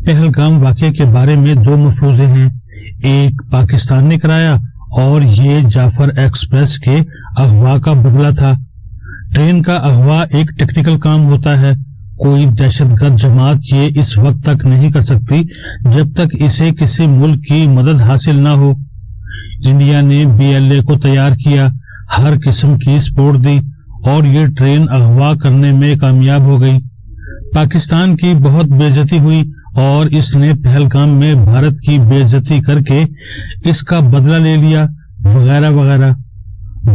پہلگام واقعے کے بارے میں دو مفروضے ہیں، ایک پاکستان نے کرایا اور یہ جعفر ایکسپریس کے اغوا کا بدلہ تھا۔ ٹرین کا اغوا ایک ٹیکنیکل کام ہوتا ہے، کوئی دہشت گرد جماعت یہ اس وقت تک نہیں کر سکتی جب تک اسے کسی ملک کی مدد حاصل نہ ہو۔ انڈیا نے BLA کو تیار کیا، ہر قسم کی سپورٹ دی اور یہ ٹرین اغوا کرنے میں کامیاب ہو گئی۔ پاکستان کی بہت بے عزتی ہوئی اور اس نے پہلگام میں بھارت کی بے عزتی کر کے اس کا بدلہ لے لیا، وغیرہ وغیرہ۔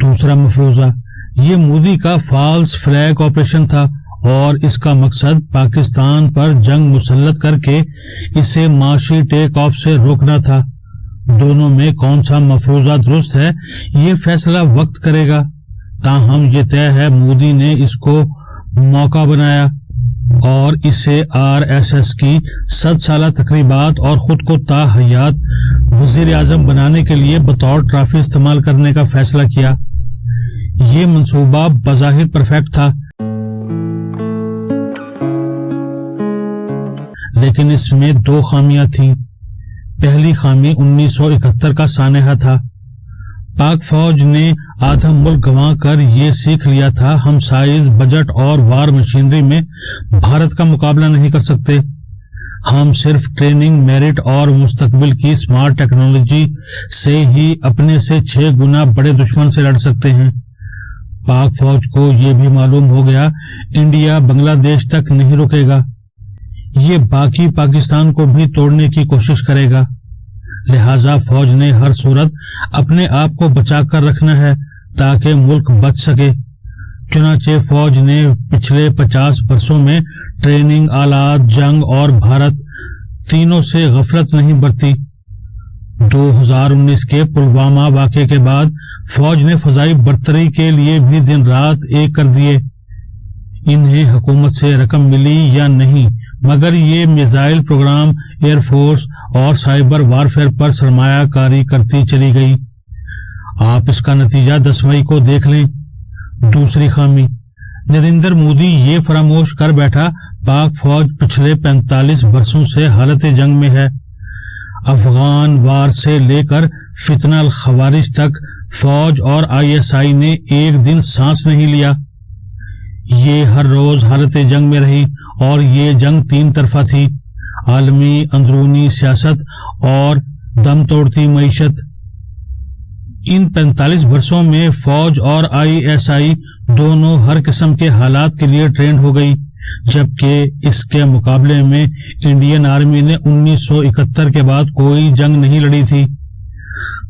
دوسرا مفروضہ، یہ مودی کا فالس فلیگ آپریشن تھا اور اس کا مقصد پاکستان پر جنگ مسلط کر کے اسے معاشی ٹیک آف سے روکنا تھا۔ دونوں میں کون سا مفروضہ درست ہے یہ فیصلہ وقت کرے گا، تاہم یہ طے ہے مودی نے اس کو موقع بنایا اور اسے RSS کی 100 سالہ تقریبات اور خود کو تا حیات وزیر اعظم بنانے کے لیے بطور ٹرافی استعمال کرنے کا فیصلہ کیا۔ یہ منصوبہ بظاہر پرفیکٹ تھا، لیکن اس میں دو خامیاں تھیں۔ پہلی خامی 1971 کا سانحہ تھا۔ پاک فوج نے آدھا ملک گنوا کر یہ سیکھ لیا تھا ہم سائز بجٹ اور وار مشینری میں بھارت کا مقابلہ نہیں کر سکتے، ہم صرف ٹریننگ، میرٹ اور مستقبل کی سمارٹ ٹیکنالوجی سے ہی اپنے سے 6 گنا بڑے دشمن سے لڑ سکتے ہیں۔ پاک فوج کو یہ بھی معلوم ہو گیا انڈیا بنگلہ دیش تک نہیں رکے گا، یہ باقی پاکستان کو بھی توڑنے کی کوشش کرے گا، لہذا فوج نے ہر صورت اپنے آپ کو بچا کر رکھنا ہے تاکہ ملک بچ سکے۔ چنانچہ فوج نے پچھلے 50 برسوں میں ٹریننگ، آلات، جنگ اور بھارت تینوں سے غفلت نہیں برتی۔ 2019 کے پلوامہ واقعے کے بعد فوج نے فضائی برتری کے لیے بھی دن رات ایک کر دیے۔ انہیں حکومت سے رقم ملی یا نہیں، مگر یہ میزائل پروگرام ایئر فورس اور سائبر وارفیئر پر سرمایہ کاری کرتی چلی گئی۔ آپ اس کا نتیجہ 10 مئی کو دیکھ لیں۔ دوسری خامی، نریندر مودی یہ فراموش کر بیٹھا پاک فوج پچھلے 45 برسوں سے حالت جنگ میں ہے۔ افغان وار سے لے کر فتنہ الخوارج تک فوج اور ISI نے ایک دن سانس نہیں لیا، یہ ہر روز حالت جنگ میں رہی اور یہ جنگ 3 طرفہ تھی، عالمی اندرونی سیاست اور دم توڑتی معیشت۔ ان 45 برسوں میں فوج اور ISI دونوں ہر قسم کے حالات کے لیے ٹرینڈ ہو گئی، جبکہ اس کے مقابلے میں انڈین آرمی نے 1971 کے بعد کوئی جنگ نہیں لڑی تھی۔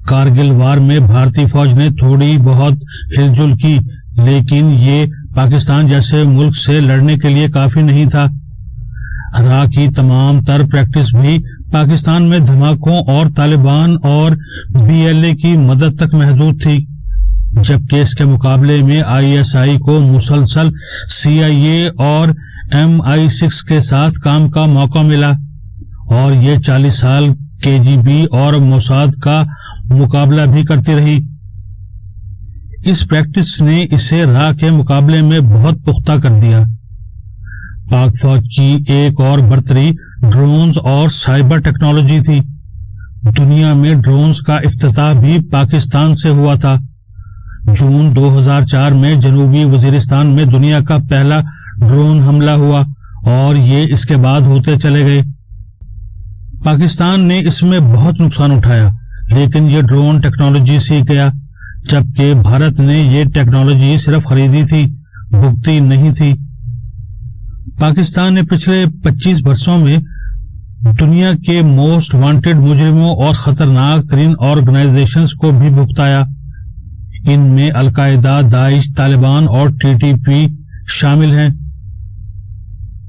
کارگل وار میں بھارتی فوج نے تھوڑی بہت ہل جل کی، لیکن یہ پاکستان جیسے ملک سے لڑنے کے لیے کافی نہیں تھا۔ راہ کی تمام تر پریکٹس بھی پاکستان میں دھماکوں اور طالبان اور BLA کی مدد تک محدود تھی، جبکہ اس کے مقابلے میں ISI کو مسلسل CIA اور MI6 کے ساتھ کام کا موقع ملا اور یہ 40 سال KGB اور موساد کا مقابلہ بھی کرتی رہی۔ اس پریکٹس نے اسے راہ کے مقابلے میں بہت پختہ کر دیا۔ پاک فوج کی ایک اور برتری ڈرونز اور سائبر ٹیکنالوجی تھی۔ دنیا میں ڈرونز کا افتتاح بھی پاکستان سے ہوا تھا۔ جون 2004 میں جنوبی وزیرستان میں دنیا کا پہلا ڈرون حملہ ہوا اور یہ اس کے بعد ہوتے چلے گئے۔ پاکستان نے اس میں بہت نقصان اٹھایا، لیکن یہ ڈرون ٹیکنالوجی سیکھ گیا، جبکہ بھارت نے یہ ٹیکنالوجی صرف خریدی تھی، بھگتی نہیں تھی۔ پاکستان نے پچھلے 25 برسوں میں دنیا کے موسٹ وانٹڈ مجرموں اور خطرناک ترین آرگنائزیشنز کو بھی بھگتایا۔ ان میں القاعدہ، داعش، طالبان اور TTP شامل ہیں۔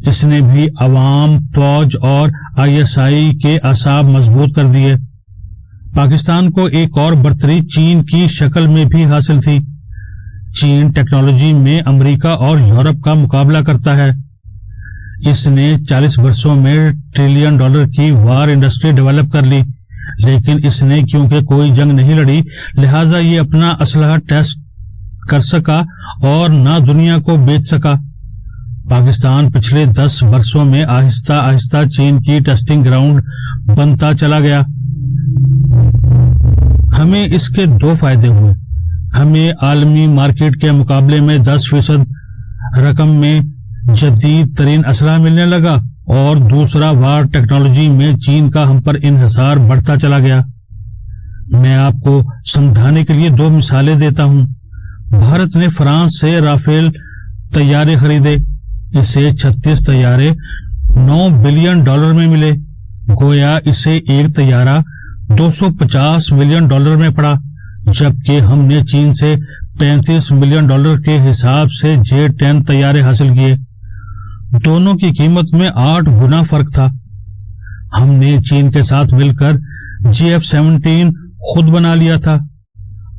اس نے بھی عوام، فوج اور ISI کے اعصاب مضبوط کر دیے۔ پاکستان کو ایک اور برتری چین کی شکل میں بھی حاصل تھی۔ چین ٹیکنالوجی میں امریکہ اور یورپ کا مقابلہ کرتا ہے۔ اس نے 40 برسوں میں $1 ٹریلین کی وار انڈسٹری ڈیولپ کر لی، لیکن اس نے کیونکہ کوئی جنگ نہیں لڑی لہٰذا یہ اپنا اسلحہ ٹیسٹ کر سکا اور نہ دنیا کو بیچ سکا۔ پاکستان پچھلے 10 برسوں میں آہستہ آہستہ چین کی ٹیسٹنگ گراؤنڈ بنتا چلا گیا۔ ہمیں اس کے 2 فائدے ہوئے۔ ہمیں عالمی مارکیٹ کے مقابلے میں 10% رقم میں جدید ترین اسلحہ ملنے لگا، اور دوسرا، وار ٹیکنالوجی میں چین کا ہم پر انحصار بڑھتا چلا گیا۔ میں آپ کو سمجھانے کے لیے 2 مثالیں دیتا ہوں۔ بھارت نے فرانس سے رافیل طیارے خریدے۔ اسے 36 طیارے $9 بلین میں ملے۔ گویا اسے ایک طیارہ $250 ملین میں پڑا، جبکہ ہم نے چین سے $35 ملین کے حساب سے J-10 طیارے حاصل کیے۔ دونوں کی قیمت میں 8 گنا فرق تھا۔ ہم نے چین کے ساتھ مل کر JF-17 خود بنا لیا تھا۔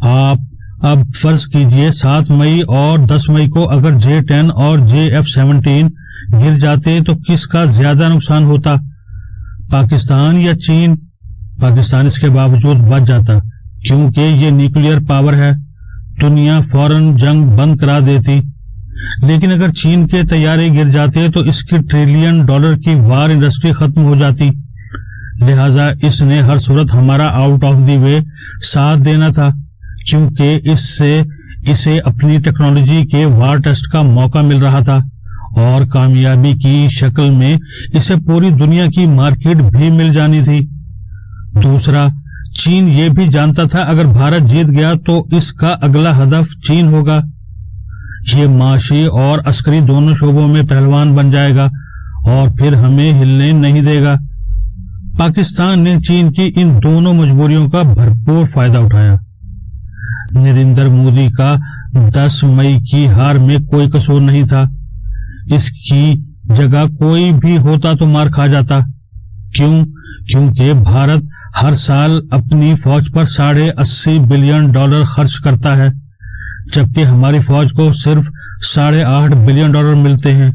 آپ اب فرض کیجئے 7 مئی اور 10 مئی کو اگر J-10 اور JF-17 گر جاتے تو کس کا زیادہ نقصان ہوتا، پاکستان یا چین؟ پاکستان اس کے باوجود بچ جاتا، کیونکہ یہ نیوکلیئر پاور ہے، دنیا فوراً جنگ بند کرا دیتی۔ لیکن اگر چین کے طیارے گر جاتے تو اس کی $1 ٹریلین کی وار انڈسٹری ختم ہو جاتی۔ لہٰذا اس نے ہر صورت ہمارا آؤٹ آف دی وے ساتھ دینا تھا، کیونکہ اس سے اسے اپنی ٹیکنالوجی کے وار ٹیسٹ کا موقع مل رہا تھا، اور کامیابی کی شکل میں اسے پوری دنیا کی مارکیٹ بھی مل جانی تھی۔ دوسرا، چین یہ بھی جانتا تھا اگر بھارت جیت گیا تو اس کا اگلا ہدف چین ہوگا۔ یہ معاشی اور عسکری دونوں شعبوں میں پہلوان بن جائے گا اور پھر ہمیں ہلنے نہیں دے گا۔ پاکستان نے چین کی ان دونوں مجبوریوں کا بھرپور فائدہ اٹھایا۔ نریندر مودی کا 10 مئی کی ہار میں کوئی قصور نہیں تھا۔ اس کی جگہ کوئی بھی ہوتا تو مار کھا جاتا۔ کیونکہ بھارت ہر سال اپنی فوج پر $80 بلین خرچ کرتا ہے، جبکہ ہماری فوج کو صرف $8.5 بلین ملتے ہیں۔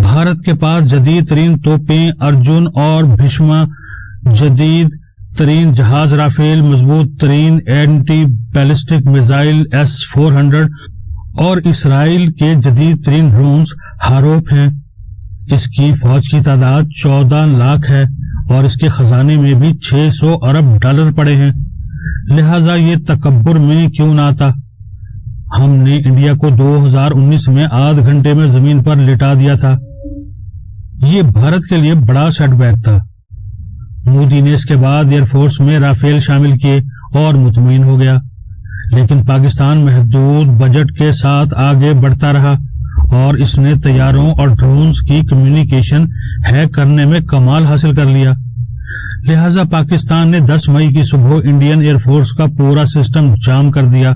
بھارت کے پاس جدید ترین توپیں ارجن اور بھیشما، جدید ترین جہاز رافیل، مضبوط ترین اینٹی بیلسٹک میزائل S-400 اور اسرائیل کے جدید ترین ڈرونز ہاروپ ہیں۔ اس کی فوج کی تعداد 14 لاکھ ہے اور اس کے خزانے میں بھی $600 ارب پڑے ہیں۔ لہٰذا یہ تکبر میں کیوں نہ آتا؟ ہم نے انڈیا کو 2019 میں آدھ گھنٹے میں زمین پر لٹا دیا تھا۔ یہ بھارت کے لیے بڑا سیٹ بیک تھا۔ مودی نے اس کے بعد ایئر فورس میں رافیل شامل کیے اور مطمئن ہو گیا، لیکن پاکستان محدود بجٹ کے ساتھ آگے بڑھتا رہا اور اس نے طیاروں اور ڈرونز کی کمیونیکیشن ہیک کرنے میں کمال حاصل کر لیا۔ لہٰذا پاکستان نے 10 مئی کی صبح انڈین ایئر فورس کا پورا سسٹم جام کر دیا۔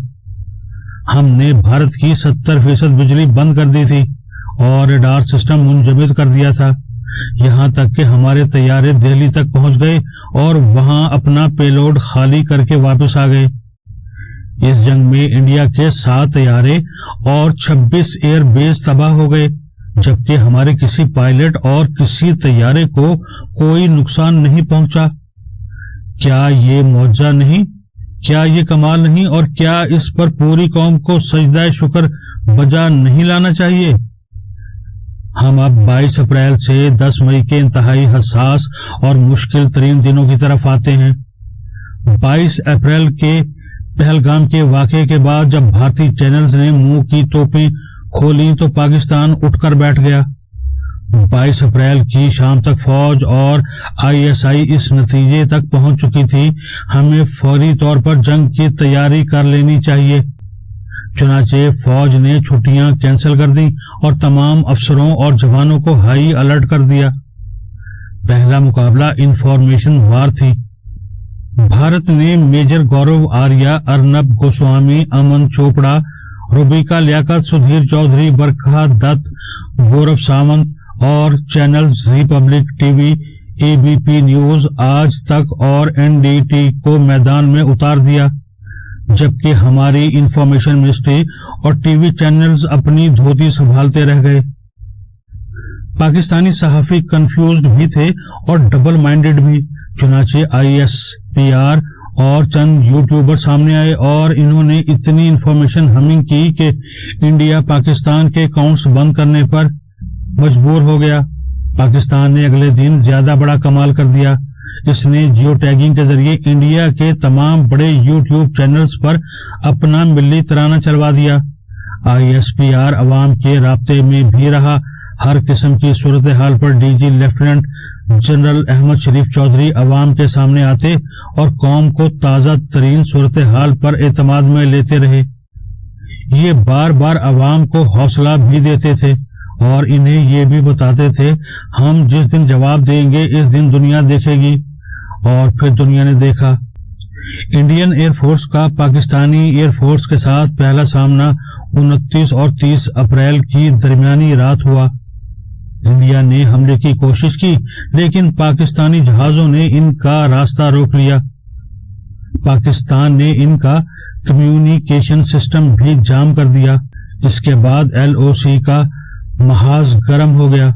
ہم نے بھارت کی 70% بجلی بند کر دی تھی اور ریڈار سسٹم منجمد کر دیا تھا، یہاں تک کہ ہمارے طیارے دہلی تک پہنچ گئے اور وہاں اپنا پے لوڈ خالی کر کے واپس آ گئے۔ اس جنگ میں انڈیا کے 7 طیارے اور 26 ایئر بیس تباہ ہو گئے، جبکہ ہمارے کسی پائلٹ اور کسی طیارے کو کوئی نقصان نہیں پہنچا۔ کیا یہ معجزہ نہیں؟ کیا یہ کمال نہیں؟ اور کیا اس پر پوری قوم کو سجدہ شکر بجا نہیں لانا چاہیے؟ ہم اب 22 اپریل سے 10 مئی کے انتہائی حساس اور مشکل ترین دنوں کی طرف آتے ہیں۔ 22 اپریل کے پہلگام کے واقعے کے بعد جب بھارتی چینلز نے منہ کی توپیں کھولیں تو پاکستان اٹھ کر بیٹھ گیا۔ 22 اپریل کی شام تک فوج اور ISI اس نتیجے تک پہنچ چکی تھی، ہمیں فوری طور پر جنگ کی تیاری کر لینی چاہیے۔ چنانچہ فوج نے چھٹیاں کینسل کر دیں اور تمام افسروں اور جوانوں کو ہائی الرٹ کر دیا۔ پہلا مقابلہ انفارمیشن وار تھی۔ بھارت نے میجر گورو آریہ، ارنب گوسوامی، امن چوپڑا، روبیکا لیاقت، سدھیر چودھری، برکھا دت، گورو ساونت اور channels republic T V, ABP news, آج تک اور NDT کو میدان میں اتار دیا، جبکہ ہماری انفارمیشن منسٹری اور ٹی وی چینلز اپنی دھوتی سنبھالتے رہ گئے۔ پاکستانی صحافی کنفیوزڈ بھی تھے اور ڈبل مائنڈڈ بھی، چنانچہ ISPR اور چند یوٹیوبر سامنے آئے اور انہوں نے اتنی انفارمیشن ہمنگ کی کہ انڈیا پاکستان کے اکاؤنٹس بند کرنے پر مجبور ہو گیا۔ پاکستان نے اگلے دن زیادہ بڑا کمال کر دیا۔ اس نے جیو ٹیگنگ کے ذریعے انڈیا کے تمام بڑے یوٹیوب چینلز پر اپنا ملی ترانہ چلوا دیا۔ ISPR عوام کے رابطے میں بھی رہا۔ ہر قسم کی صورتحال پر DG لیفٹیننٹ جنرل احمد شریف چودھری عوام کے سامنے آتے اور قوم کو تازہ ترین صورتحال پر اعتماد میں لیتے رہے۔ یہ بار بار عوام کو حوصلہ بھی دیتے تھے اور انہیں یہ بھی بتاتے تھے ہم جس دن جواب دیں گے اس دن دنیا دیکھے گی، اور پھر دنیا نے دیکھا۔ انڈین ایئر فورس کا پاکستانی ایئر فورس کے ساتھ پہلا سامنا 29 اور 30 اپریل کی درمیانی رات ہوا۔ انڈیا نے حملے کی کوشش کی لیکن پاکستانی جہازوں نے ان کا راستہ روک لیا۔ پاکستان نے ان کا کمیونیکیشن سسٹم بھی جام کر دیا۔ اس کے بعد LOC کا محاذ گرم ہو گیا۔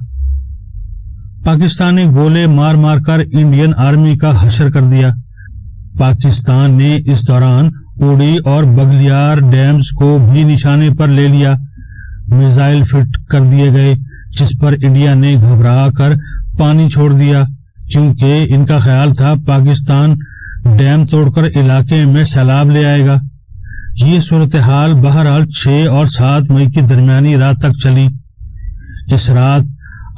پاکستان نے گولے مار مار کر انڈین آرمی کا حشر کر دیا۔ پاکستان نے اس دوران اوڑی اور بگلیار ڈیمز کو بھی نشانے پر لے لیا۔ میزائل فٹ کر دیے گئے جس پر انڈیا نے گھبرا کر پانی چھوڑ دیا کیونکہ ان کا خیال تھا پاکستان ڈیم توڑ کر علاقے میں سیلاب لے آئے گا۔ یہ صورتحال بہرحال 6 اور 7 مئی کی درمیانی رات تک چلی۔ اس رات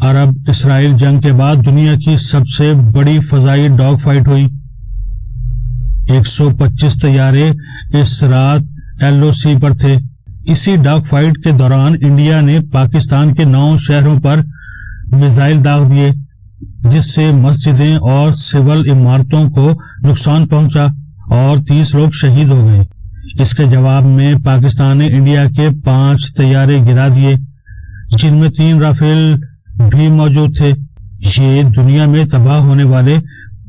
عرب اسرائیل جنگ کے بعد دنیا کی سب سے بڑی فضائی ڈاگ فائٹ ہوئی۔ 125 طیارے اس رات LOC پر تھے۔ اسی ڈاگ فائٹ کے دوران انڈیا نے پاکستان کے 9 شہروں پر میزائل داغ دیے جس سے مسجدیں اور سول عمارتوں کو نقصان پہنچا اور 30 لوگ شہید ہو گئے۔ اس کے جواب میں پاکستان نے انڈیا کے 5 طیارے گرا دیے جن میں 3 رافیل بھی موجود تھے۔ یہ دنیا میں تباہ ہونے والے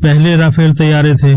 پہلے رافیل طیارے تھے۔